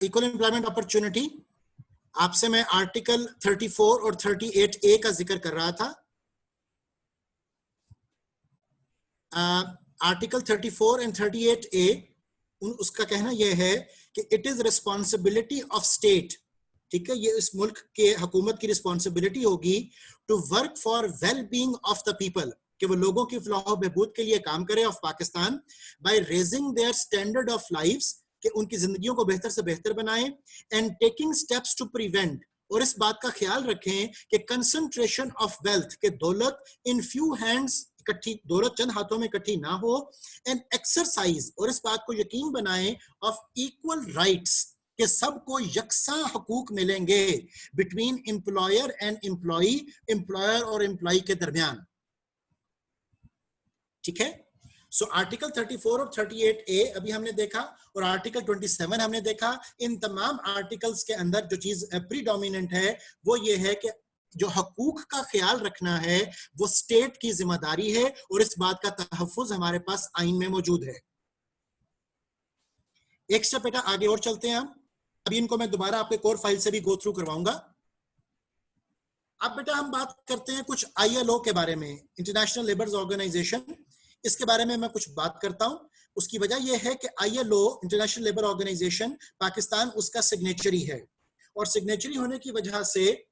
Equal employment opportunity, आपसे मैं article 34 और 38A का जिक्र कर रहा था। आर्टिकल 34 एंड 38A उसका कहना यह है कि it is responsibility of state, ठीक है, ये इस मुल्क के हुकूमत की रिस्पॉन्सिबिलिटी होगी to work for well being of the people, कि वो लोगों की फलाह बहबूद के लिए काम करे of Pakistan, by raising their standard of lifes, कि उनकी जिंदगियों को बेहतर से बेहतर बनाएं, and taking steps to prevent, और इस बात का ख्याल रखें कि कंसंट्रेशन ऑफ वेल्थ, के दौलत इन फ्यू हैंड्स, इकट्ठी दौलत चंद हाथों में इकट्ठी ना हो, एंड एक्सरसाइज, और इस बात को यकीन बनाएं ऑफ इक्वल राइट्स, कि सबको यकसा हकूक मिलेंगे between employer and employee, employer और एम्प्लॉई के दरमियान, ठीक है। सो आर्टिकल 34 और 38A अभी हमने देखा, और आर्टिकल 27 हमने देखा। इन तमाम आर्टिकल्स के अंदर जो चीज प्रीडोमिनेंट है वो ये है कि जो हकूक का ख्याल रखना है वो स्टेट की जिम्मेदारी है, और इस बात का तहफ्फुज हमारे पास आइन में मौजूद है। एक स्टेप बेटा आगे और चलते हैं हम। अभी इनको मैं दोबारा आपके कोर फाइल से भी गो थ्रू करवाऊंगा। अब बेटा हम बात करते हैं कुछ ILO के बारे में, इंटरनेशनल लेबर ऑर्गेनाइजेशन, इसके बारे में मैं कुछ बात करता हूं। उसकी वजह यह है कि ILO, international labour organisation, Pakistan उसका सिग्नेचरी है, और सिग्नेचरी होने की वजह से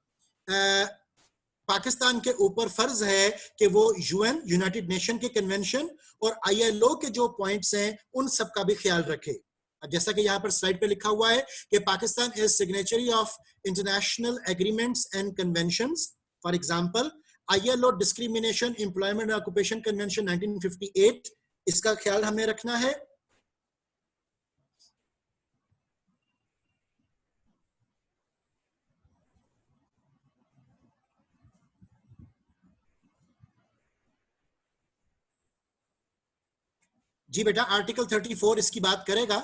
पाकिस्तान के ऊपर फर्ज है कि वो UN, यूनाइटेड नेशन के कन्वेंशन और ILO के जो पॉइंट्स हैं उन सब का भी ख्याल रखे। जैसा कि यहाँ पर स्लाइड पे लिखा हुआ है कि Pakistan is signatory of international agreements and conventions, for example ILO discrimination employment and occupation convention 1958, इसका ख्याल हमें रखना है। जी बेटा आर्टिकल 34 इसकी बात करेगा।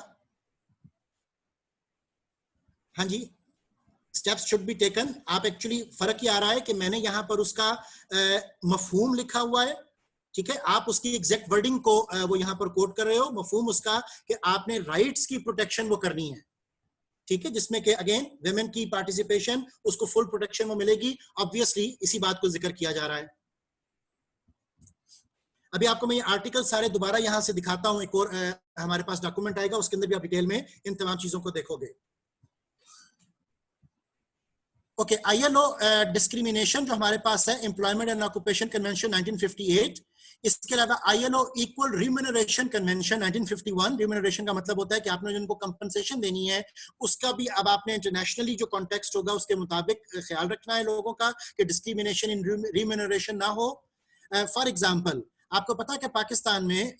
हाँ जी, स्टेप्स शुड बी टेकन। आप एक्चुअली फर्क ये आ रहा है कि मैंने यहां पर उसका मफहूम लिखा हुआ है, ठीक है, आप उसकी एग्जैक्ट वर्डिंग को वो यहां पर कोट कर रहे हो। मफहूम उसका कि आपने राइट्स की प्रोटेक्शन वो करनी है, ठीक है, जिसमें कि अगेन विमेन की पार्टिसिपेशन, उसको फुल प्रोटेक्शन वो मिलेगी। ऑब्वियसली इसी बात को जिक्र किया जा रहा है। अभी आपको मैं ये आर्टिकल सारे दोबारा यहां से दिखाता हूं। एक और हमारे पास डॉक्यूमेंट आएगा, उसके अंदर भी आप डिटेल में इन तमाम चीजों को देखोगे। ओके, ILO डिस्क्रिमिनेशन जो हमारे पास है, एम्प्लॉयमेंट एंड ऑक्यूपेशन कन्वेंशन 1958, इसके अलावा ILO equal remuneration convention 1951। Remuneration का मतलब होता है कि आपने जिनको कंपनसेशन देनी है उसका भी अब आपने इंटरनेशनली जो कॉन्टेक्स्ट होगा उसके मुताबिक ख्याल रखना है लोगों का, कि डिस्क्रिमिनेशन इन रिम्यूनरेशन ना हो। फॉर एग्जाम्पल आपको पता है कि पाकिस्तान में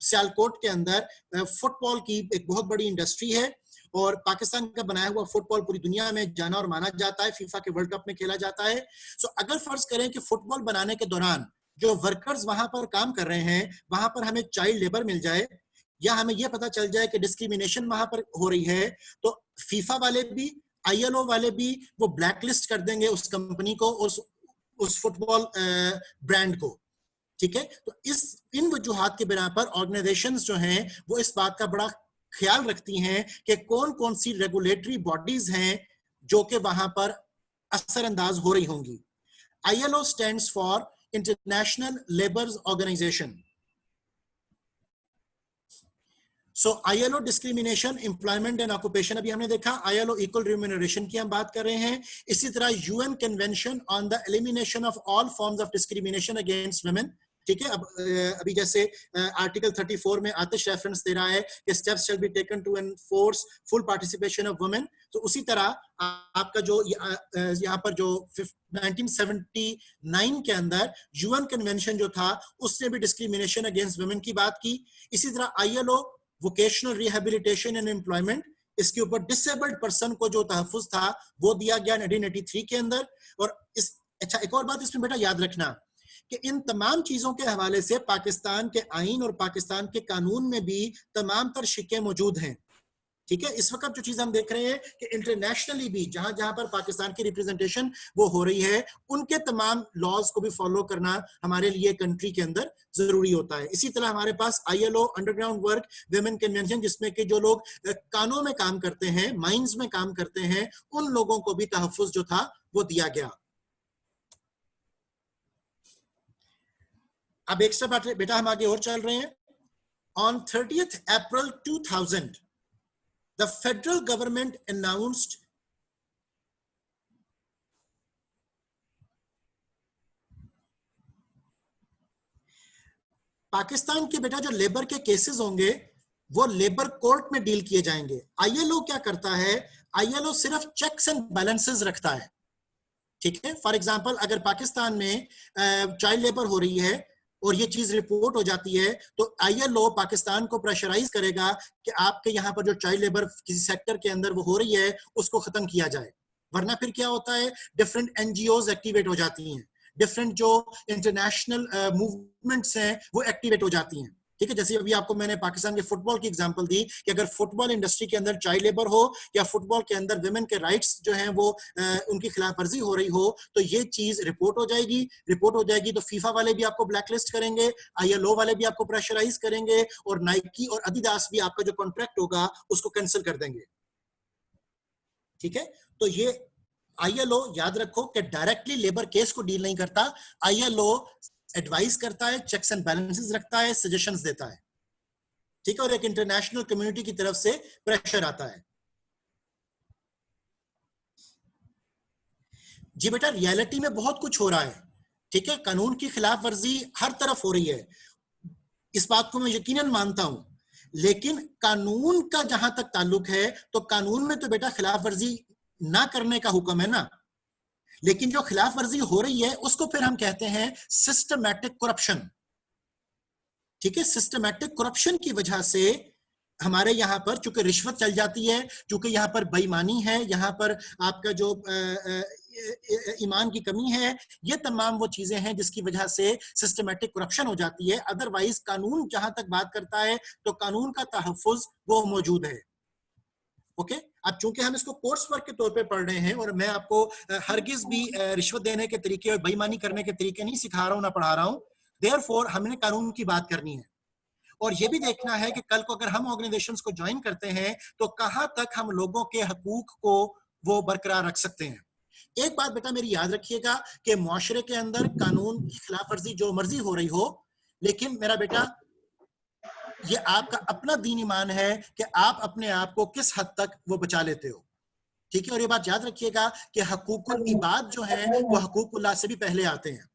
सियालकोट के अंदर फुटबॉल की एक बहुत बड़ी इंडस्ट्री है, और पाकिस्तान का बनाया हुआ फुटबॉल पूरी दुनिया में जाना और माना जाता है, फीफा के वर्ल्ड कप में खेला जाता है। सो अगर फर्ज करें कि फुटबॉल बनाने के दौरान जो वर्कर्स वहां पर काम कर रहे हैं वहां पर हमें चाइल्ड लेबर मिल जाए, या हमें यह पता चल जाए कि डिस्क्रिमिनेशन वहां पर हो रही है, तो फीफा वाले भी ILO वाले भी वो ब्लैकलिस्ट कर देंगे उस कंपनी को, उस फुटबॉल ब्रांड को, ठीक है। तो इन वजूहात के बिना पर ऑर्गेनाइजेशंस जो हैं वो इस बात का बड़ा ख्याल रखती हैं कि कौन कौन सी रेगुलेटरी बॉडीज हैं जो कि वहां पर असरअंदाज हो रही होंगी। ILO stands for international labour organisation. So ILO discrimination, employment and occupation अभी हमने देखा। ILO इक्वल रिम्यूनरेशन की हम बात कर रहे हैं। इसी तरह UN convention on the elimination of all forms of discrimination against women, ठीक है। अब अभी जैसे आर्टिकल 34 में आतिश रेफरेंस दे रहा है कि steps shall be taken to enforce full participation of women, तो उसी तरह आपका जो यहाँ पर जो 1979 के अंदर UN कन्वेंशन जो था उसने भी डिस्क्रिमिनेशन अगेंस्ट वुमेन की बात की। इसी तरह ILO vocational rehabilitation and employment, इसके ऊपर डिसेबल्ड पर्सन को जो तहफ्फुज था वो दिया गया 1983 के अंदर। और अच्छा एक और बात इसमें बेटा याद रखना कि इन तमाम चीजों के हवाले से पाकिस्तान के आईन और पाकिस्तान के कानून में भी तमाम तर शिक्के मौजूद हैं, ठीक है, इस वक्त जो चीज हम देख रहे हैं कि इंटरनेशनली भी जहां जहां पर पाकिस्तान की रिप्रेजेंटेशन वो हो रही है, उनके तमाम लॉज को भी फॉलो करना हमारे लिए कंट्री के अंदर जरूरी होता है। इसी तरह हमारे पास ILO underground work women convention, जिसमें कि जो लोग कानों में काम करते हैं, माइंस में काम करते हैं, उन लोगों को भी तहफ्फुज जो था वो दिया गया। अब एक स्टेप बेटा हम आगे और चल रहे हैं। On 30th April 2000, the federal government announced Pakistan के बेटा जो लेबर के केसेस होंगे वो लेबर कोर्ट में डील किए जाएंगे। ILO क्या करता है, ILO सिर्फ चेक्स एंड बैलेंसेस रखता है। ठीक है, फॉर एग्जांपल अगर पाकिस्तान में चाइल्ड लेबर हो रही है और ये चीज रिपोर्ट हो जाती है, तो ILO पाकिस्तान को प्रेशराइज करेगा कि आपके यहाँ पर जो चाइल्ड लेबर किसी सेक्टर के अंदर वो हो रही है उसको खत्म किया जाए। वरना फिर क्या होता है, डिफरेंट NGOs एक्टिवेट हो जाती हैं, डिफरेंट जो इंटरनेशनल मूवमेंट्स हैं वो एक्टिवेट हो जाती हैं। ठीक है, जैसे अभी आपको मैंने पाकिस्तान के फुटबॉल की एग्जांपल दी कि अगर फुटबॉल इंडस्ट्री के अंदर चाइल्ड लेबर हो या फुटबॉल के अंदर विमेन के राइट्स जो हैं वो उनकी खिलाफ वर्जी हो रही हो, तो ये चीज रिपोर्ट हो जाएगी। रिपोर्ट हो जाएगी तो फीफा वाले भी आपको ब्लैकलिस्ट करेंगे, ILO वाले भी आपको प्रेशराइज करेंगे, और नाइकी और अडिडास भी आपका जो कॉन्ट्रैक्ट होगा उसको कैंसिल कर देंगे। ठीक है, तो ये ILO याद रखो कि डायरेक्टली लेबर केस को डील नहीं करता, ILO एडवाइस करता है, चेक्स एंड बैलेंसेस रखता है, सजेशंस देता है। ठीक है, और एक इंटरनेशनल कम्युनिटी की तरफ से प्रेशर आता है। जी बेटा, रियलिटी में बहुत कुछ हो रहा है। ठीक है, कानून की खिलाफ वर्जी हर तरफ हो रही है, इस बात को मैं यकीनन मानता हूं, लेकिन कानून का जहां तक ताल्लुक है तो कानून में तो बेटा खिलाफ वर्जी ना करने का हुक्म है ना, लेकिन जो खिलाफ वर्जी हो रही है उसको फिर हम कहते हैं सिस्टमैटिक करप्शन। ठीक है, सिस्टमैटिक करप्शन की वजह से हमारे यहाँ पर चूंकि रिश्वत चल जाती है, चूंकि यहाँ पर बेईमानी है, यहाँ पर आपका जो ईमान की कमी है, ये तमाम वो चीजें हैं जिसकी वजह से सिस्टमैटिक करप्शन हो जाती है। अदरवाइज कानून जहां तक बात करता है तो कानून का तहफ्फुज वो मौजूद है। ओके, अब चूंकि हम इसको कोर्स वर्क के तौर पे पढ़ रहे हैं और मैं आपको हरगिज भी रिश्वत देने के तरीके और बेईमानी करने के तरीके नहीं सिखा रहा हूं ना पढ़ा रहा हूं, देयरफॉर हमने कानून की बात करनी है और ये भी देखना है कि कल को अगर हम ऑर्गेनाइजेशंस को ज्वाइन करते हैं तो कहां तक हम लोगों के हकूक को वो बरकरार रख सकते हैं। एक बात बेटा मेरी याद रखिएगा कि मुआशरे के अंदर कानून की खिलाफ वर्जी जो मर्जी हो रही हो, लेकिन मेरा बेटा ये आपका अपना दीन ईमान है कि आप अपने आप को किस हद तक वो बचा लेते हो। ठीक है, और ये बात याद रखिएगा कि हकूकुल इबाद जो है वो हकूकुल्लाह से भी पहले आते हैं।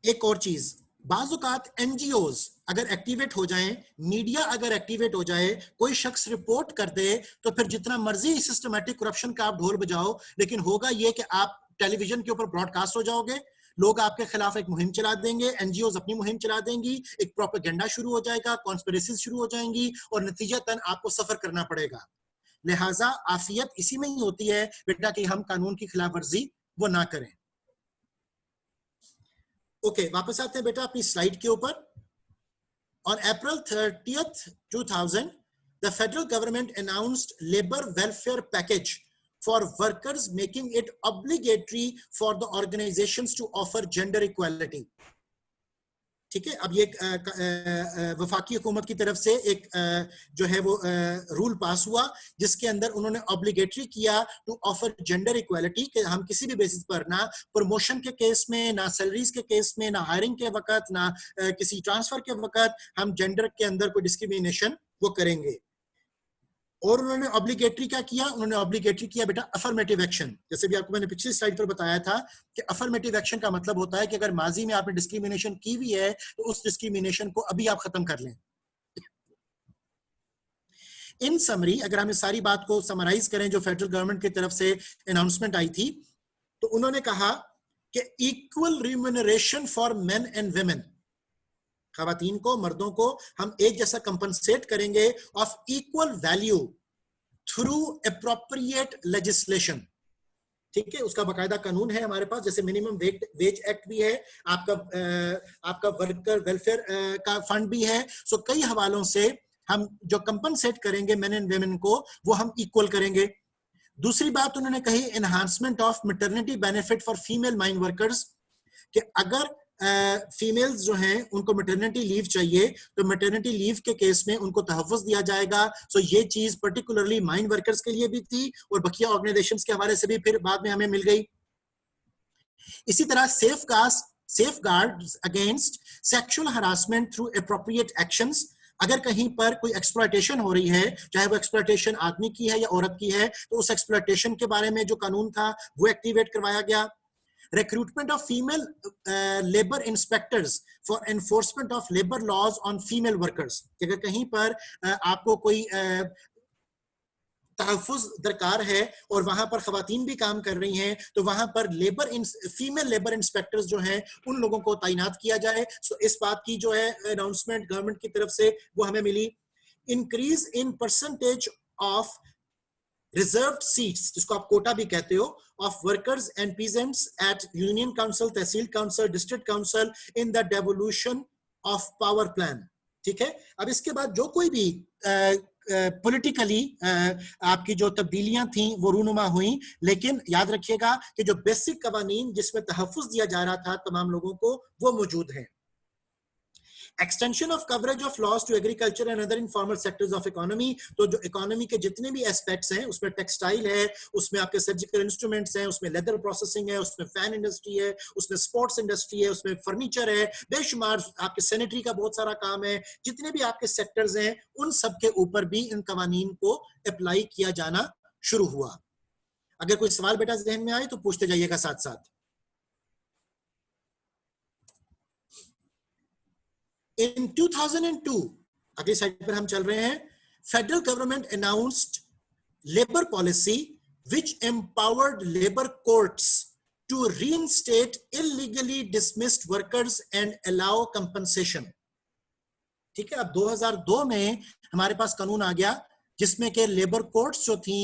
एक और चीज, बाज़ NGOs अगर एक्टिवेट हो जाएं, मीडिया अगर एक्टिवेट हो जाए, कोई शख्स रिपोर्ट कर दे, तो फिर जितना मर्जी सिस्टमैटिक करप्शन का आप ढोल बजाओ, लेकिन होगा ये कि आप टेलीविजन के ऊपर ब्रॉडकास्ट हो जाओगे, लोग आपके खिलाफ एक मुहिम चला देंगे, NGOs अपनी मुहिम चला देंगी, एक प्रोपेगेंडा शुरू हो जाएगा, कॉन्स्पिरेसीज शुरू हो जाएंगी और नतीजतन आपको सफर करना पड़ेगा। लिहाजा आफियत इसी में ही होती है बेटा कि हम कानून की खिलाफ वर्जी वो ना करें। ओके, वापस आते हैं बेटा अपनी स्लाइड के ऊपर। On April 30th, 2000, the federal government announced labor welfare package for workers, making it obligatory for the organizations to offer gender equality. ठीक है, अब ये वफाकी हुकूमत की तरफ से एक जो है वो रूल पास हुआ जिसके अंदर उन्होंने ऑब्लिगेटरी किया टू ऑफर जेंडर इक्वालिटी, कि हम किसी भी बेसिस पर ना प्रमोशन के केस में, ना सैलरीज के केस में, ना हायरिंग के वक्त, ना किसी ट्रांसफर के वक्त हम जेंडर के अंदर कोई डिस्क्रिमिनेशन वो करेंगे। और उन्होंने ऑब्लिगेटरी क्या किया, उन्होंने ऑब्लिगेटरी किया बेटा अफर्मेटिव एक्शन। जैसे भी आपको मैंने पिछली स्लाइड पर बताया था कि अफर्मेटिव एक्शन का मतलब होता है कि अगर माजी में आपने डिस्क्रिमिनेशन की हुई है तो उस डिस्क्रिमिनेशन को अभी आप खत्म कर लें। इन समरी अगर हम इस सारी बात को समराइज करें जो फेडरल गवर्नमेंट की तरफ से अनाउंसमेंट आई थी, तो उन्होंने कहा कि equal remuneration for men and women, खवातीन को मर्दों को हम एक जैसा कंपनसेट करेंगे of equal value through appropriate legislation. ठीक है, उसका बाकायदा कानून है हमारे पास, जैसे मिनिमम वेज एक्ट भी है, आपका वर्कर वेलफेयर का फंड भी है। सो कई हवालों से हम जो कंपनसेट करेंगे मेन एंड वेमेन को, वो हम इक्वल करेंगे। दूसरी बात उन्होंने कही enhancement of maternity benefit for female mine workers, कि अगर फीमेल्स जो हैं उनको मैटरनिटी लीव चाहिए तो मैटरनिटी लीव के केस में उनको तहफ़्फ़ुज़ दिया जाएगा। सो ये चीज पर्टिकुलरली माइन वर्कर्स के लिए भी थी और बकिया ऑर्गेनाइजेशंस के हवाले से भी फिर बाद में हमें मिल गई। इसी तरह safeguards against sexual harassment through appropriate actions, अगर कहीं पर कोई एक्सप्लॉयटेशन हो रही है, चाहे वो एक्सप्लॉयटेशन आदमी की है या औरत की है, तो उस एक्सप्लॉयटेशन के बारे में जो कानून था वो एक्टिवेट करवाया गया। Recruitment of female labour inspectors for enforcement of labour laws on female workers, अगर कहीं पर आपको कोई तहफ़्फ़ुज़ दरकार है और वहां पर खवातीन भी काम कर रही हैं, तो वहां पर फीमेल लेबर इंस्पेक्टर्स जो हैं उन लोगों को तैनात किया जाए। सो इस बात की जो है अनाउंसमेंट गवर्नमेंट की तरफ से वो हमें मिली। Increase in percentage of reserved seats, जिसको आप कोटा भी कहते हो, of workers and peasants at union council, tehsil council, district council in the devolution of power plan. ठीक है, अब इसके बाद जो कोई भी पॉलिटिकली आपकी जो तब्दीलियां थी वो रूनुमा हुई, लेकिन याद रखिएगा कि जो बेसिक कवानीन जिसमें तहफ़्फ़ुज़ दिया जा रहा था तमाम लोगों को, वो मौजूद हैं। Extension of coverage of laws to agriculture and other informal sectors of economy, तो जो इकोनॉमी के जितने भी एस्पेक्ट्स हैं, उसमें टेक्सटाइल है, उसमें आपके सर्जिकल इंस्ट्रूमेंट्स हैं, उसमें लेदर प्रोसेसिंग है, उसमें फैन इंडस्ट्री है, उसमें स्पोर्ट्स इंडस्ट्री है, उसमें फर्नीचर है, बेशुमार आपके सैनिटरी का बहुत सारा काम है, जितने भी आपके सेक्टर्स हैं उन सब के ऊपर भी इन कवानीन को अप्लाई किया जाना शुरू हुआ। अगर कोई सवाल बेटा जहन में आए तो पूछते जाइएगा साथ साथ। In 2002, अगली साइड पर हम चल रहे हैं, federal government announced labour policy which empowered labor courts to reinstate illegally dismissed workers and allow compensation। ठीक है, अब 2002 में हमारे पास कानून आ गया जिसमें के लेबर कोर्ट्स जो थी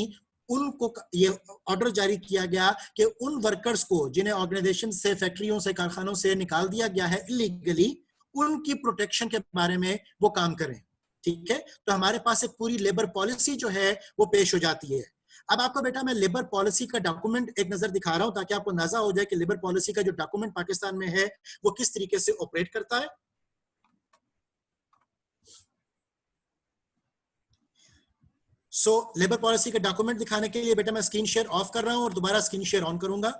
उनको ये ऑर्डर जारी किया गया कि उन वर्कर्स को जिन्हें ऑर्गेनाइजेशन से, फैक्ट्रियों से, कारखानों से निकाल दिया गया है इलीगली, उनकी प्रोटेक्शन के बारे में वो काम करें। ठीक है, तो हमारे पास एक पूरी लेबर पॉलिसी जो है वो पेश हो जाती है। अब आपको बेटा मैं लेबर पॉलिसी का डॉक्यूमेंट एक नजर दिखा रहा हूं ताकि आपको अंदाजा हो जाए कि लेबर पॉलिसी का जो डॉक्यूमेंट पाकिस्तान में है वो किस तरीके से ऑपरेट करता है। लेबर पॉलिसी का डॉक्यूमेंट दिखाने के लिए बेटा मैं स्क्रीन शेयर ऑफ कर रहा हूं और दोबारा स्क्रीन शेयर ऑन करूंगा।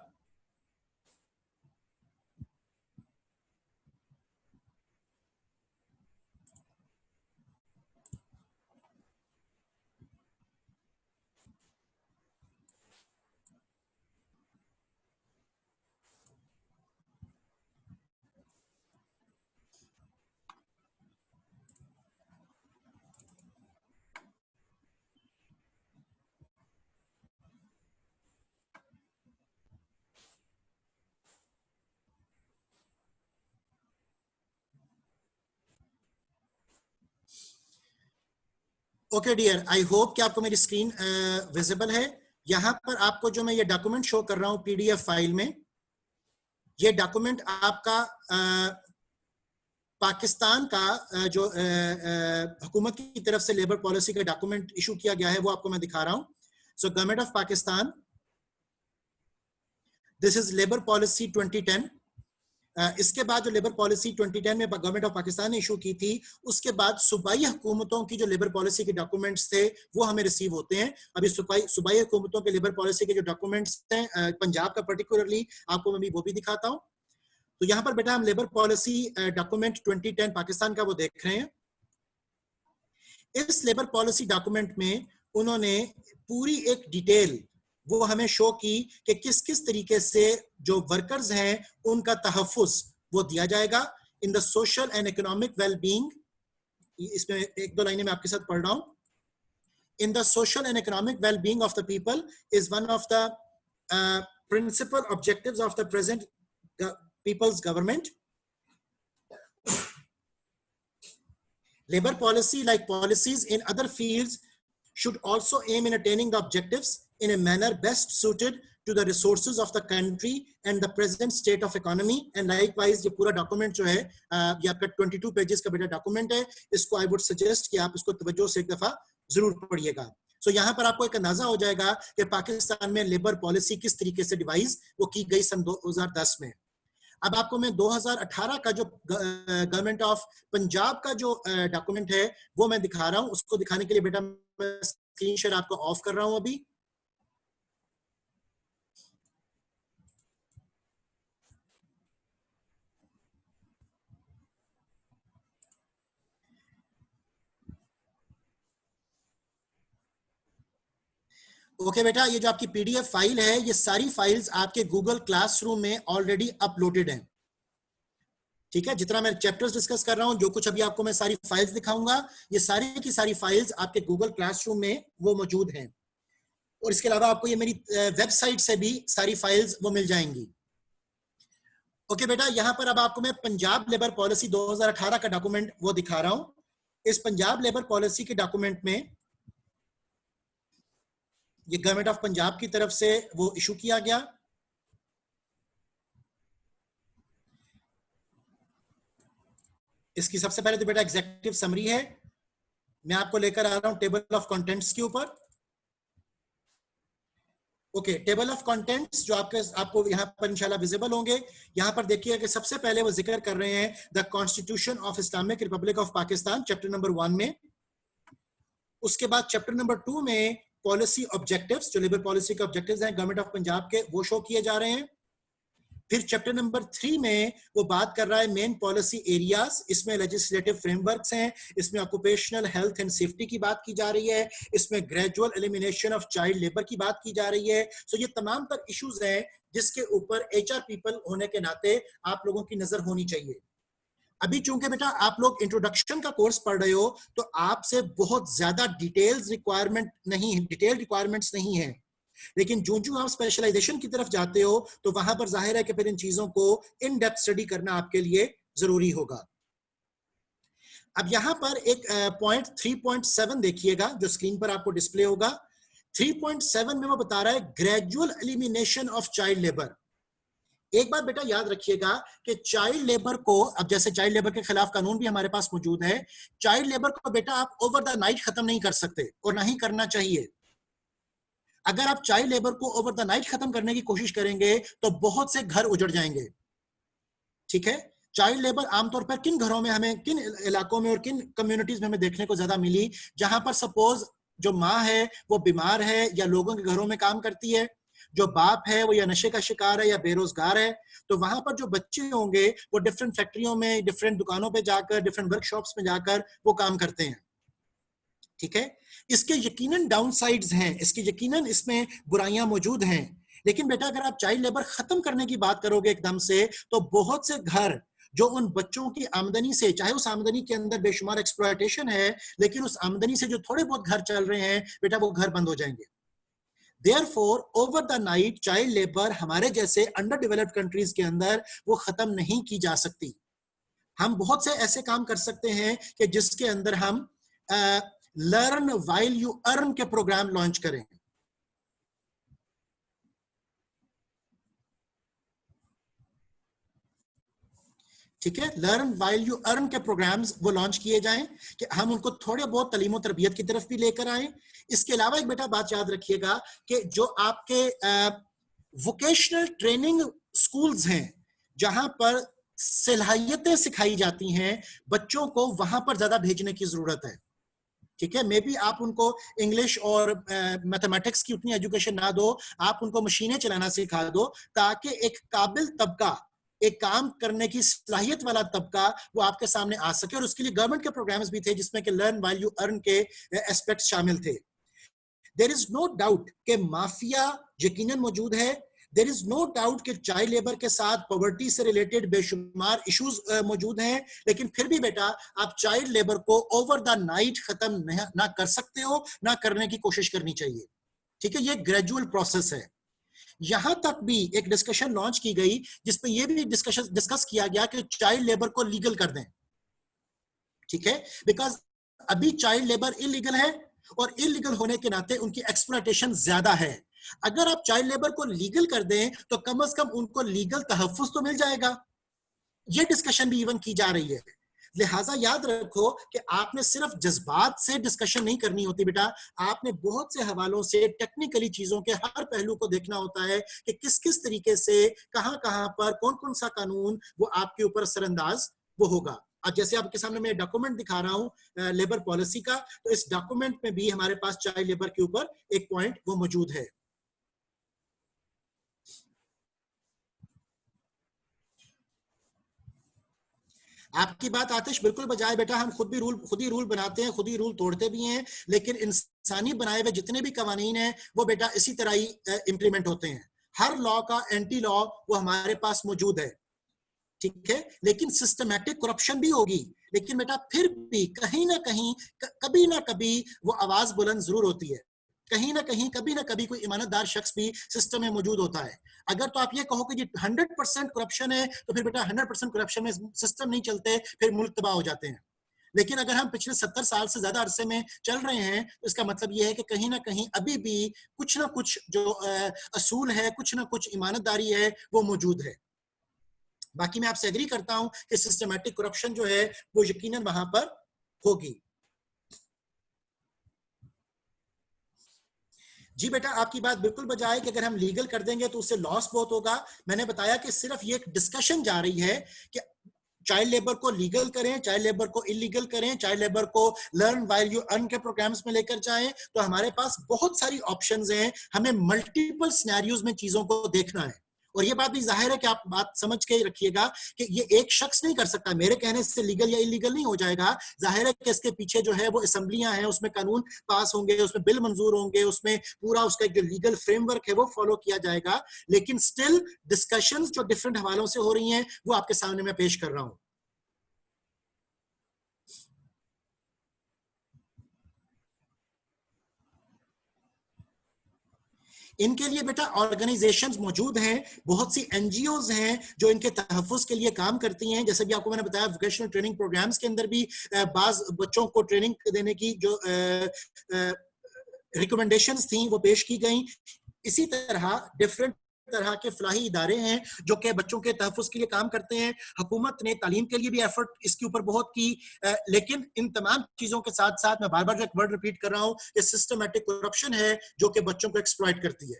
ओके डियर, आई होप कि आपको मेरी स्क्रीन विजिबल है। यहां पर आपको जो मैं ये डॉक्यूमेंट शो कर रहा हूं पीडीएफ फाइल में, ये डॉक्यूमेंट आपका पाकिस्तान का जो हुकूमत की तरफ से लेबर पॉलिसी का डॉक्यूमेंट इशू किया गया है वो आपको मैं दिखा रहा हूं। So government of Pakistan, this is labour policy 2010। इसके बाद जो लेबर पॉलिसी 2010 में गवर्नमेंट ऑफ पाकिस्तान ने इशू की थी, उसके बाद सूबाई हुकूमतों की जो लेबर पॉलिसी के डॉक्यूमेंट्स थे वो हमें रिसीव होते हैं। अभी सूबाई हुकूमतों के लेबर पॉलिसी के जो डॉक्यूमेंट्स हैं पंजाब का पर्टिकुलरली, आपको मैं भी वो भी दिखाता हूं। तो यहाँ पर बेटा हम लेबर पॉलिसी डॉक्यूमेंट 2010 पाकिस्तान का वो देख रहे हैं। इस लेबर पॉलिसी डॉक्यूमेंट में उन्होंने पूरी एक डिटेल वो हमें शो की कि किस किस तरीके से जो वर्कर्स हैं उनका तहफ़्फ़ुज़ वो दिया जाएगा इन the social and economic wellbeing. इसमें एक दो लाइनें मैं आपके साथ पढ़ रहा हूं। In the social and economic wellbeing of the people is one of the principal objectives of the present people's government. Labor policy, like policies in other fields, should also aim in attaining the objectives in a manner best suited to the resources of the country and the present state of economy, and likewise ये पूरा document जो है ये आपका 22 pages का बेटा document है, इसको आई वुड सजेस्ट कि आप इसको तवज्जो से एक दफा जरूर पढ़िएगा। सो यहाँ पर आपको एक अंदाजा हो जाएगा कि पाकिस्तान में लेबर पॉलिसी किस तरीके से डिवाइस वो की गई सन 2010 में। अब आपको मैं 2018 का जो गवर्नमेंट ऑफ पंजाब का जो डॉक्यूमेंट है वो मैं दिखा रहा हूँ। उसको दिखाने के लिए बेटा मैं स्क्रीन शेयर आपको ऑफ कर रहा हूँ अभी। ओके बेटा, ये जो आपकी पीडीएफ फाइल है, ये सारी फाइल्स आपके गूगल क्लासरूम में ऑलरेडी अपलोडेड हैं। ठीक है, जितना मैं चैप्टर्स डिस्कस कर रहा हूं, जो कुछ अभी आपको मैं सारी फाइल्स दिखाऊंगा, ये सारी की सारी फाइल्स आपके गूगल क्लासरूम में वो मौजूद हैं। और इसके अलावा आपको ये मेरी वेबसाइट से भी सारी फाइल्स वो मिल जाएंगी। ओके बेटा, यहां पर अब आपको मैं पंजाब लेबर पॉलिसी 2018 का डॉक्यूमेंट वो दिखा रहा हूं। इस पंजाब लेबर पॉलिसी के डॉक्यूमेंट में ये गवर्नमेंट ऑफ पंजाब की तरफ से वो इशू किया गया। इसकी सबसे पहले तो बेटा एग्जीक्यूटिव समरी है, मैं आपको लेकर आ रहा हूं टेबल ऑफ कंटेंट्स के ऊपर। ओके, टेबल ऑफ कंटेंट्स जो आपको यहां पर इंशाल्लाह विजिबल होंगे। यहां पर देखिए कि सबसे पहले वो जिक्र कर रहे हैं the constitution of Islamic Republic of Pakistan, chapter number 1 में। उसके बाद चैप्टर नंबर 2 में पॉलिसी ऑब्जेक्टिव्स, जो लेबर पॉलिसी के ऑब्जेक्टिव्स हैं गवर्नमेंट ऑफ पंजाब के, वो शो किए जा रहे हैं। फिर चैप्टर नंबर 3 में वो बात कर रहा है मेन पॉलिसी एरियाज, इसमें लेजिस्लेटिव फ्रेमवर्क्स हैं, इसमें ऑक्यूपेशनल हेल्थ एंड सेफ्टी की बात की जा रही है, इसमें gradual elimination of child labour की बात की जा रही है। सो ये तमाम तर इश्यूज हैं जिसके ऊपर एचआर पीपल होने के नाते आप लोगों की नजर होनी चाहिए। अभी चूंकि बेटा आप लोग इंट्रोडक्शन का कोर्स पढ़ रहे हो, तो आपसे बहुत ज्यादा डिटेल रिक्वायरमेंट्स नहीं है, लेकिन जो जो आप स्पेशलाइजेशन की तरफ जाते हो तो वहां पर जाहिर है कि फिर इन चीजों को इन डेप्थ स्टडी करना आपके लिए जरूरी होगा। अब यहां पर एक पॉइंट 3.7 देखिएगा जो स्क्रीन पर आपको डिस्प्ले होगा। 3.7 में वो बता रहा है gradual elimination of child labour. एक बात बेटा याद रखिएगा कि चाइल्ड लेबर को, अब जैसे चाइल्ड लेबर के खिलाफ कानून भी हमारे पास मौजूद है, चाइल्ड लेबर को बेटा आप ओवर द नाइट खत्म नहीं कर सकते और ना ही करना चाहिए। अगर आप चाइल्ड लेबर को ओवर द नाइट खत्म करने की कोशिश करेंगे तो बहुत से घर उजड़ जाएंगे। ठीक है, चाइल्ड लेबर आमतौर पर किन घरों में हमें, किन इलाकों में और किन कम्युनिटीज में हमें देखने को ज्यादा मिली, जहां पर सपोज जो माँ है वो बीमार है या लोगों के घरों में काम करती है, जो बाप है वो या नशे का शिकार है या बेरोजगार है, तो वहां पर जो बच्चे होंगे वो डिफरेंट फैक्ट्रियों में, डिफरेंट दुकानों पे जाकर, डिफरेंट वर्कशॉप्स में जाकर वो काम करते हैं। ठीक है, इसके यकीनन डाउनसाइड्स हैं, इसकी यकीनन इसमें बुराइयां मौजूद हैं, लेकिन बेटा अगर आप चाइल्ड लेबर खत्म करने की बात करोगे एकदम से, तो बहुत से घर जो उन बच्चों की आमदनी से, चाहे उस आमदनी के अंदर बेशुमार एक्सप्लॉयटेशन है, लेकिन उस आमदनी से जो थोड़े बहुत घर चल रहे हैं बेटा वो घर बंद हो जाएंगे। Therefore, over the night child labour हमारे जैसे अंडर डेवलप्ड कंट्रीज के अंदर वो खत्म नहीं की जा सकती। हम बहुत से ऐसे काम कर सकते हैं कि जिसके अंदर हम लर्न व्हाइल यू अर्न के प्रोग्राम लॉन्च करें। ठीक है, लर्न व्हाइल यू अर्न के प्रोग्राम्स वो लॉन्च किए जाएं कि हम उनको थोड़े बहुत तालीम और तरबियत की तरफ भी लेकर आए। इसके अलावा एक बेटा बात याद रखिएगा कि जो आपके वोकेशनल ट्रेनिंग स्कूल्स हैं जहां पर सलाहियतें सिखाई जाती हैं बच्चों को, वहां पर ज्यादा भेजने की जरूरत है। ठीक है, मे बी आप उनको इंग्लिश और मैथमेटिक्स की उतनी एजुकेशन ना दो, आप उनको मशीनें चलाना सिखा दो, ताकि एक काबिल तबका, एक काम करने की सलाहियत वाला तबका वो आपके सामने आ सके। और उसके लिए गवर्नमेंट के प्रोग्राम्स भी थे जिसमें कि लर्न व्हाइल यू अर्न के एस्पेक्ट शामिल थे। देयर इज नो डाउट कि माफिया यकीनन मौजूद है, देयर इज नो डाउट कि चाइल्ड लेबर के साथ पॉवर्टी से रिलेटेड बेशुमार इश्यूज मौजूद हैं, लेकिन फिर भी बेटा आप चाइल्ड लेबर को ओवर द नाइट खत्म ना कर सकते हो, ना करने की कोशिश करनी चाहिए। ठीक है, ये ग्रेजुअल प्रोसेस है। यहां तक भी एक डिस्कशन लॉन्च की गई जिसमें यह भी डिस्कस किया गया कि चाइल्ड लेबर को लीगल कर दें। ठीक है, बिकॉज अभी चाइल्ड लेबर इलीगल है और इलीगल होने के नाते उनकी एक्सप्लॉयटेशन ज्यादा है। अगर आप चाइल्ड लेबर को लीगल कर दें तो कम से कम उनको लीगल तहफ्फुज तो मिल जाएगा। ये डिस्कशन भी इवन की जा रही है। लिहाजा याद रखो कि आपने सिर्फ जज्बात से डिस्कशन नहीं करनी होती बेटा, आपने बहुत से हवालों से टेक्निकली चीजों के हर पहलू को देखना होता है कि किस किस तरीके से कहां कहां पर कौन कौन सा कानून वो आपके ऊपर असरअंदाज वो होगा। अब जैसे आपके सामने मैं डॉक्यूमेंट दिखा रहा हूं लेबर पॉलिसी का, तो इस डॉक्यूमेंट में भी हमारे पास चाइल्ड लेबर के ऊपर एक पॉइंट वो मौजूद है। आपकी बात आतिश बिल्कुल बजाय बेटा, हम खुद ही रूल बनाते हैं, खुद ही रूल तोड़ते भी हैं, लेकिन इंसानी बनाए हुए जितने भी कवानीन हैं वो बेटा इसी तरह ही इंप्लीमेंट होते हैं। हर लॉ का एंटी लॉ वो हमारे पास मौजूद है, ठीक है, लेकिन सिस्टमैटिक करप्शन भी होगी, लेकिन बेटा फिर भी कहीं ना कहीं कभी ना कभी वो आवाज बुलंद जरूर होती है, कहीं ना कहीं कभी ना कभी कोई ईमानदार शख्स भी सिस्टम में मौजूद होता है। अगर तो आप ये कहो कि 100% करप्शन है तो फिर बेटा 100% करप्शन में सिस्टम नहीं चलते, फिर मुल्क तबाह हो जाते हैं। लेकिन अगर हम पिछले 70 साल से ज्यादा अरसे में चल रहे हैं तो इसका मतलब यह है कि कहीं ना कहीं अभी भी कुछ ना कुछ जो असूल है, कुछ ना कुछ ईमानदारी है वो मौजूद है। बाकी मैं आपसे एग्री करता हूं कि सिस्टमैटिक करप्शन जो है वो यकीनन वहां पर होगी। जी बेटा, आपकी बात बिल्कुल बजाय कि अगर हम लीगल कर देंगे तो उससे लॉस बहुत होगा। मैंने बताया कि सिर्फ ये एक डिस्कशन जा रही है कि चाइल्ड लेबर को लीगल करें, चाइल्ड लेबर को इलीगल करें, चाइल्ड लेबर को लर्न व्हाइल यू अर्न के प्रोग्राम्स में लेकर जाएं, तो हमारे पास बहुत सारी ऑप्शंस हैं। हमें मल्टीपल सिनेरियोज में चीजों को देखना है। और ये बात भी जाहिर है कि आप बात समझ के रखिएगा कि ये एक शख्स नहीं कर सकता, मेरे कहने से लीगल या इलीगल नहीं हो जाएगा। जाहिर है कि इसके पीछे जो है वो असेंबलियां हैं, उसमें कानून पास होंगे, उसमें बिल मंजूर होंगे, उसमें पूरा उसका जो लीगल फ्रेमवर्क है वो फॉलो किया जाएगा। लेकिन स्टिल डिस्कशंस जो डिफरेंट हवालों से हो रही हैं वो आपके सामने मैं पेश कर रहा हूं। इनके लिए बेटा ऑर्गेनाइजेशंस मौजूद हैं, बहुत सी एनजीओज हैं जो इनके तहफ़्फ़ुज़ के लिए काम करती हैं। जैसे भी आपको मैंने बताया, वोकेशनल ट्रेनिंग प्रोग्राम्स के अंदर भी बाज बच्चों को ट्रेनिंग देने की जो रिकमेंडेशंस थी वो पेश की गई। इसी तरह डिफरेंट तरह के फलाही इदारे हैं जो कि बच्चों के तहफ़्फ़ुज़ के लिए काम करते हैं। हुकूमत ने तालीम के लिए भी एफर्ट इसके ऊपर बहुत की, लेकिन इन तमाम चीज़ों के साथ साथ मैं बार बार एक वर्ड रिपीट कर रहा हूँ कि सिस्टमैटिक करप्शन है जो कि बच्चों को एक्सप्लॉइट करती है।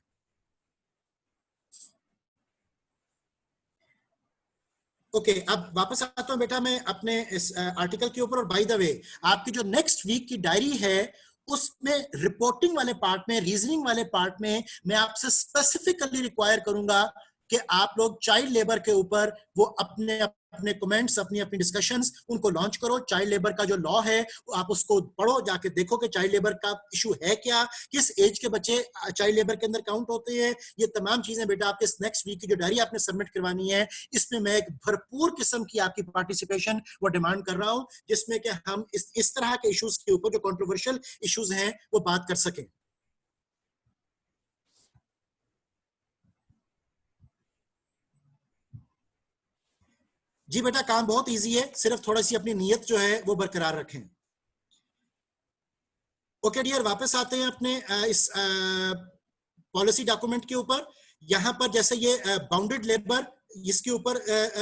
ओके अब वापस आता हूं बेटा मैं अपने इस आर्टिकल के ऊपर। और बाय द वे, आपकी जो नेक्स्ट वीक की डायरी है उसमें रिपोर्टिंग वाले पार्ट में, रीजनिंग वाले पार्ट में मैं आपसे स्पेसिफिकली रिक्वायर करूंगा कि आप लोग चाइल्ड लेबर के ऊपर वो अपने अपने कमेंट्स, अपनी अपनी डिस्कशंस उनको लॉन्च करो। चाइल्ड लेबर का जो लॉ है आप उसको पढ़ो, जाके देखो कि चाइल्ड लेबर का इशू है क्या, किस एज के बच्चे चाइल्ड लेबर के अंदर काउंट होते हैं। ये तमाम चीजें बेटा आपके नेक्स्ट वीक की जो डायरी आपने सबमिट करवानी है, इसमें मैं एक भरपूर किस्म की आपकी पार्टिसिपेशन वो डिमांड कर रहा हूं, जिसमें कि हम इस तरह के इश्यूज के ऊपर जो कंट्रोवर्शियल इश्यूज हैं वो बात कर सकें। जी बेटा, काम बहुत इजी है, सिर्फ थोड़ी सी अपनी नीयत जो है वो बरकरार रखें। ओके डियर, वापस आते हैं अपने इस पॉलिसी डॉक्यूमेंट के ऊपर। यहां पर जैसे ये बाउंडेड लेबर, इसके ऊपर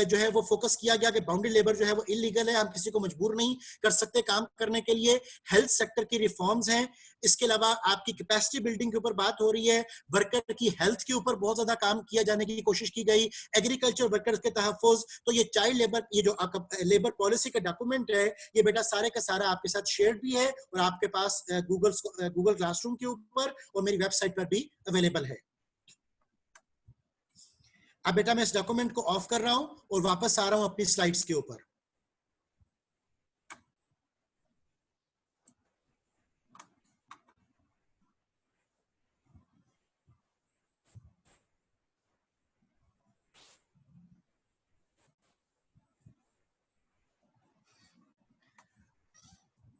जो है वो फोकस किया गया कि बाउंडेड लेबर जो है वो इलीगल है, हम किसी को मजबूर नहीं कर सकते काम करने के लिए। हेल्थ सेक्टर की रिफॉर्म्स हैं। इसके अलावा आपकी कैपेसिटी बिल्डिंग के ऊपर बात हो रही है। वर्कर की हेल्थ के ऊपर बहुत ज्यादा काम किया जाने की कोशिश की गई। एग्रीकल्चर वर्कर्स के तहफ़्फ़ुज़। तो ये चाइल्ड लेबर, ये जो आपका लेबर पॉलिसी का डॉक्यूमेंट है, ये बेटा सारे का सारा आपके साथ शेयर भी है और आपके पास गूगल क्लासरूम के ऊपर और मेरी वेबसाइट पर भी अवेलेबल है। अब बेटा मैं इस डॉक्यूमेंट को ऑफ कर रहा हूं और वापस आ रहा हूं अपनी स्लाइड्स के ऊपर।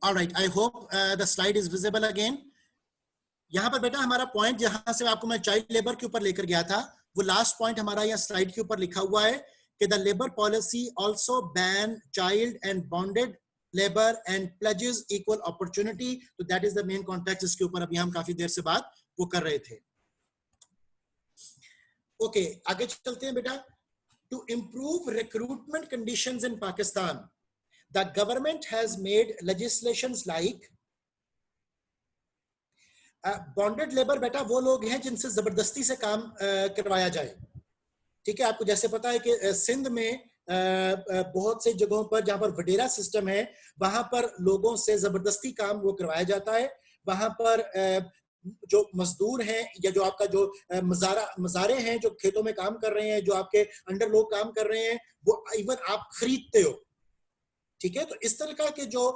All right, I hope the slide is visible again. यहां पर बेटा हमारा पॉइंट जहां से आपको मैं चाइल्ड लेबर के ऊपर लेकर गया था, वो लास्ट पॉइंट हमारा यहाँ स्लाइड के ऊपर लिखा हुआ है कि the labour policy also ban child and bonded labour and pledges equal opportunity. तो that is the main context, इसके ऊपर अभी हम काफी देर से बात वो कर रहे थे। ओके, आगे चलते हैं बेटा। To improve recruitment conditions in Pakistan, the government has made legislations like bonded labour. बेटा वो लोग हैं जिनसे जबरदस्ती से काम करवाया जाए, ठीक है। आपको जैसे पता है कि सिंध में बहुत से जगहों पर जहां पर वडेरा सिस्टम है, वहां पर लोगों से जबरदस्ती काम वो करवाया जाता है। वहां पर जो मजदूर हैं या जो आपका जो मजारे हैं जो खेतों में काम कर रहे हैं, जो आपके अंडर लोग काम कर रहे हैं, वो इवन आप खरीदते हो, ठीक है। तो इस तरह के जो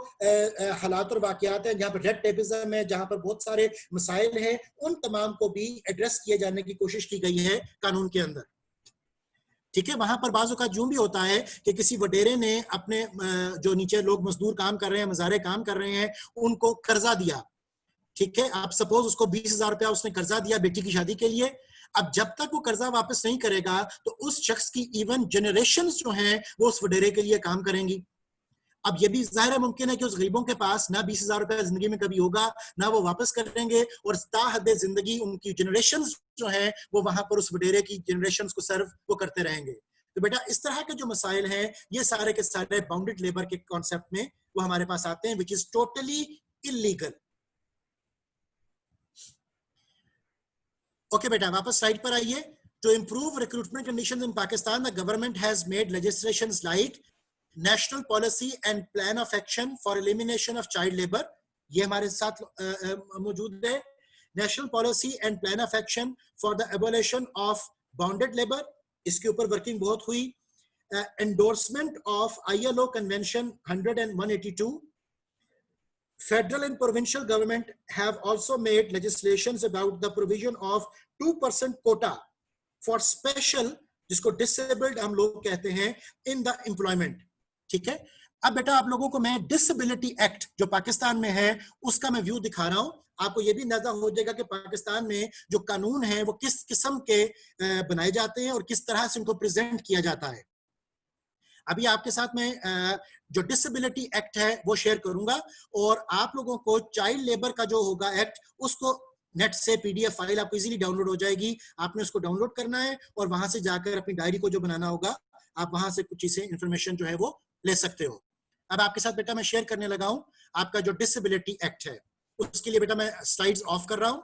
हालात और वाकयात हैं जहां पर रेड टेपिज्म है, जहां पर बहुत सारे मसाइल हैं, उन तमाम को भी एड्रेस किए जाने की कोशिश की गई है कानून के अंदर, ठीक है। वहां पर बाजू का यूं भी होता है कि किसी वडेरे ने अपने जो नीचे लोग मजदूर काम कर रहे हैं, मजारे काम कर रहे हैं, उनको कर्जा दिया, ठीक है। आप सपोज उसको 20,000 रुपया उसने कर्जा दिया बेटी की शादी के लिए। अब जब तक वो कर्जा वापस नहीं करेगा तो उस शख्स की इवन जनरेशंस जो हैं वो उस वडेरे के लिए काम करेंगी। अब ये भी जाहिर है मुमकिन है कि उस गरीबों के पास ना 20,000 रुपया जिंदगी में कभी होगा, ना वो वापस करेंगे, और ताहद जिंदगी उनकी जनरेशंस जो है वो वहां पर उस वडेरे की जनरेशंस को सर्व वो करते रहेंगे। तो बेटा इस तरह के जो मसाइल हैं ये सारे के सारे बाउंडेड लेबर के कॉन्सेप्ट में वो हमारे पास आते हैं, which is totally illegal. Okay बेटा, वापस स्लाइड पर आइए। To improve recruitment conditions in Pakistan, the government has made legislations like national policy and plan of action for elimination of child labour. ये हमारे साथ मौजूद है। National policy and plan of action for the abolition of bounded labour, इसके ऊपर working बहुत हुई। Endorsement of ILO convention 100 and 182। Federal and provincial government have also made legislations about the provision of 2% quota for special, जिसको disabled हम लोग कहते हैं, in the employment, ठीक है। अब बेटा आप लोगों को मैं डिसेबिलिटी एक्ट जो पाकिस्तान में है उसका मैं व्यू दिखा रहा हूं। आपको ये भी अंदाजा हो जाएगा कि पाकिस्तान में जो कानून है वो किस किस्म के बनाए जाते हैं और किस तरह से उनको प्रेजेंट किया जाता है। अभी आपके साथ में जो डिसेबिलिटी एक्ट है वो शेयर करूंगा, और आप लोगों को चाइल्ड लेबर का जो होगा एक्ट, उसको नेट से PDF फाइल आपको इजीली डाउनलोड हो जाएगी। आपने उसको डाउनलोड करना है और वहां से जाकर अपनी डायरी को जो बनाना होगा, आप वहां से कुछ चीजें इंफॉर्मेशन जो है वो ले सकते हो। अब आपके साथ बेटा मैं शेयर करने लगा हूं आपका जो डिसेबिलिटी एक्ट है, उसके लिए बेटा मैं स्लाइड्स ऑफ कर रहा हूं।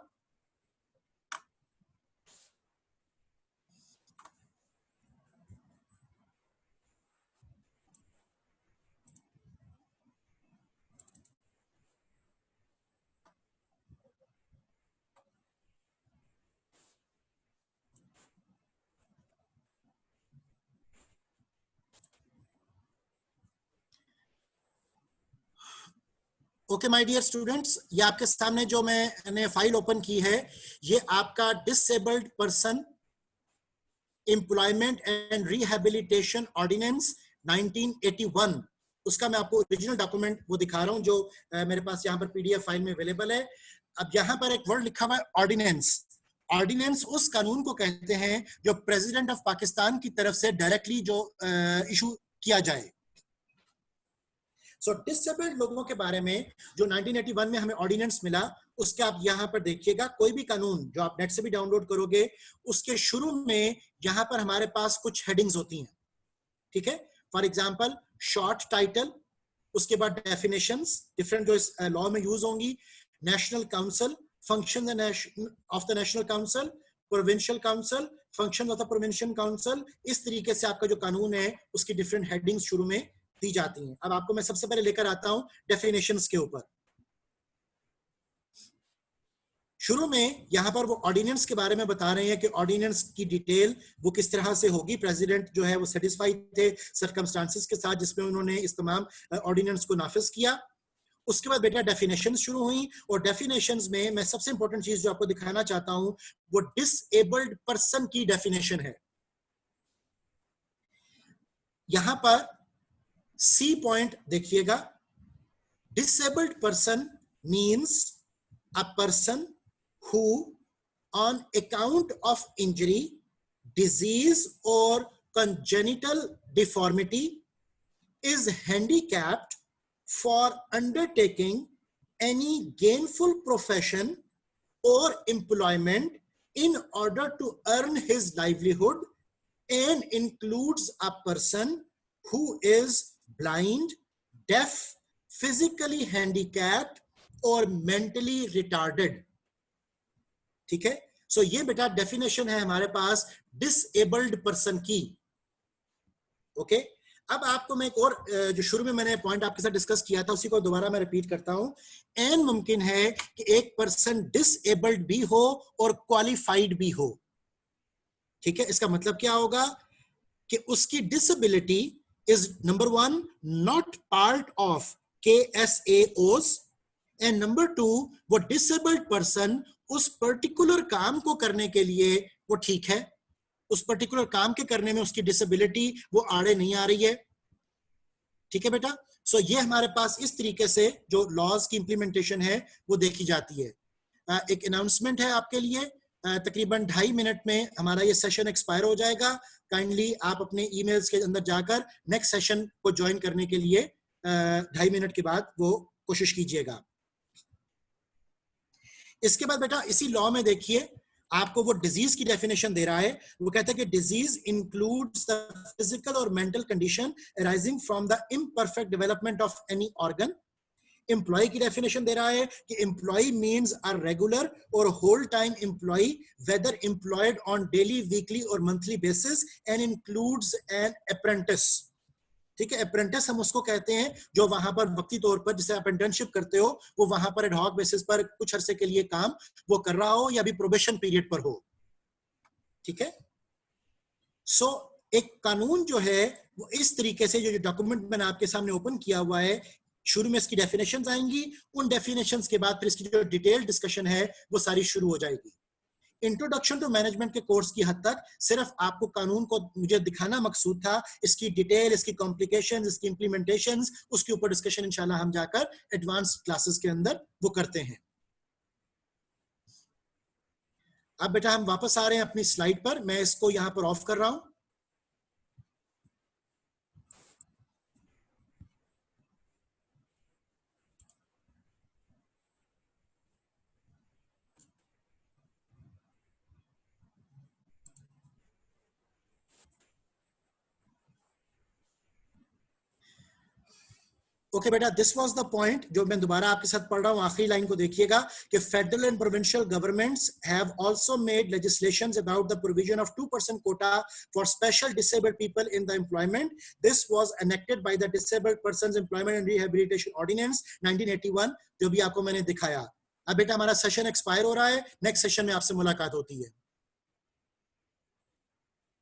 ओके माय डियर स्टूडेंट्स, ये आपके सामने जो मैंने फाइल ओपन की है, ये आपका disabled person employment and rehabilitation ordinance 1981, उसका मैं आपको ओरिजिनल डॉक्यूमेंट वो दिखा रहा हूं जो मेरे पास यहाँ पर PDF फाइल में अवेलेबल है। अब यहाँ पर एक वर्ड लिखा हुआ है ऑर्डिनेंस। ऑर्डिनेंस उस कानून को कहते हैं जो प्रेसिडेंट ऑफ पाकिस्तान की तरफ से डायरेक्टली जो इशू किया जाए। सो डिसेबल्ड लोगों के बारे में जो 1981 में हमें ऑर्डिनेंस मिला, उसके आप यहां पर देखिएगा, कोई भी कानून जो आप नेट से भी डाउनलोड करोगे उसके शुरू में यहां पर हमारे पास कुछ हेडिंग्स होती हैं, ठीक है। फॉर एग्जांपल शॉर्ट टाइटल, उसके बाद डेफिनेशंस डिफरेंट जो इस लॉ में यूज होंगी, national council, function of the national council, provincial council, function of the provincial council. इस तरीके से आपका जो कानून है उसकी डिफरेंट हेडिंग्स शुरू में दी जाती हैं। अब आपको मैं सबसे पहले लेकर आता हूं डेफिनेशंस के ऊपर। शुरू में यहां पर वो ऑर्डिनेंस के बारे में बता रहे हैं कि ऑर्डिनेंस की डिटेल वो किस तरह से होगी। प्रेसिडेंट जो है वो सेटिस्फाइड थे सर्कमस्टांसेस के साथ जिसमें उन्होंने इस तमाम ऑर्डिनेंस को नाफिज किया। उसके बाद बेटा डेफिनेशंस शुरू हुई, और डेफिनेशंस में मैं सबसे इंपॉर्टेंट चीज जो आपको दिखाना चाहता हूं वो डिसेबल्ड पर्सन की डेफिनेशन है। यहां पर C पॉइंट देखिएगा, disabled person means a person who on account of injury, disease or congenital deformity is handicapped for undertaking any gainful profession or employment in order to earn his livelihood and includes a person who is blind, deaf, physically handicapped or mentally retarded. ठीक है, सो ये बेटा definition है हमारे पास disabled person की. Okay, अब आपको मैं एक और जो शुरू में मैंने पॉइंट आपके साथ डिस्कस किया था उसी को दोबारा मैं रिपीट करता हूं. एन मुमकिन है कि एक पर्सन डिसेबल्ड भी हो और क्वालिफाइड भी हो. ठीक है, इसका मतलब क्या होगा कि उसकी disability is number 1 not part of KSAOs and number 2 वो डिसेबल्ड पर्सन उस पर्टिकुलर काम को करने के लिए वो ठीक है, उस पर्टिकुलर काम के करने में उसकी डिसेबिलिटी वो आड़े नहीं आ रही है. ठीक है बेटा, सो ये हमारे पास इस तरीके से जो लॉज की इंप्लीमेंटेशन है वो देखी जाती है. एक अनाउंसमेंट है आपके लिए, तकरीबन 2.5 मिनट में हमारा ये सेशन एक्सपायर हो जाएगा. काइंडली आप अपने ईमेल्स के अंदर जाकर नेक्स्ट सेशन को ज्वाइन करने के लिए 2.5 मिनट के बाद वो कोशिश कीजिएगा. इसके बाद बेटा इसी लॉ में देखिए आपको वो डिजीज की डेफिनेशन दे रहा है. वो कहता है कि डिजीज इंक्लूड्स द फिजिकल और mental condition arising from the imperfect development of any organ. Employ की डेफिनेशन दे रहा है कि एम्प्लॉय मींस अ रेगुलर और whole time employ whether employed on daily, weekly और monthly basis and includes an apprentice. ठीक है, अप्रेंटिस हम उसको कहते हैं जो वहां पर वक्ती तौर पर, जिसे आप इंटर्नशिप करते हो, वो वहां पर एडहॉक बेसिस पर कुछ अरसे के लिए काम वो कर रहा हो या अभी प्रोबेशन पीरियड पर हो. ठीक है, सो एक कानून जो है वो इस तरीके से, जो डॉक्यूमेंट मैंने आपके सामने ओपन किया हुआ है, शुरू में इसकी डेफिनेशंस आएंगी, उन डेफिनेशंस के बाद फिर इसकी जो डिटेल डिस्कशन है वो सारी शुरू हो जाएगी. इंट्रोडक्शन टू मैनेजमेंट के कोर्स की हद तक सिर्फ आपको कानून को मुझे दिखाना मकसूद था. इसकी डिटेल, इसकी कॉम्प्लिकेशंस, इसकी इंप्लीमेंटेशंस, उसके ऊपर डिस्कशन इंशाल्लाह हम जाकर एडवांस क्लासेस के अंदर वो करते हैं. अब बेटा हम वापस आ रहे हैं अपनी स्लाइड पर. मैं इसको यहां पर ऑफ कर रहा हूं. ओके बेटा, दिस वाज द पॉइंट जो मैं दोबारा आपके साथ पढ़ रहा हूं. आखिरी लाइन को देखिएगा कि federal and provincial governments have also made legislations about the provision of 2% quota for special disabled people in the employment. This was enacted by the disabled persons employment and rehabilitation ordinance 1981, जो भी आपको मैंने दिखाया. अब बेटा हमारा session expire हो रहा है, नेक्स्ट सेशन में आपसे मुलाकात होती है.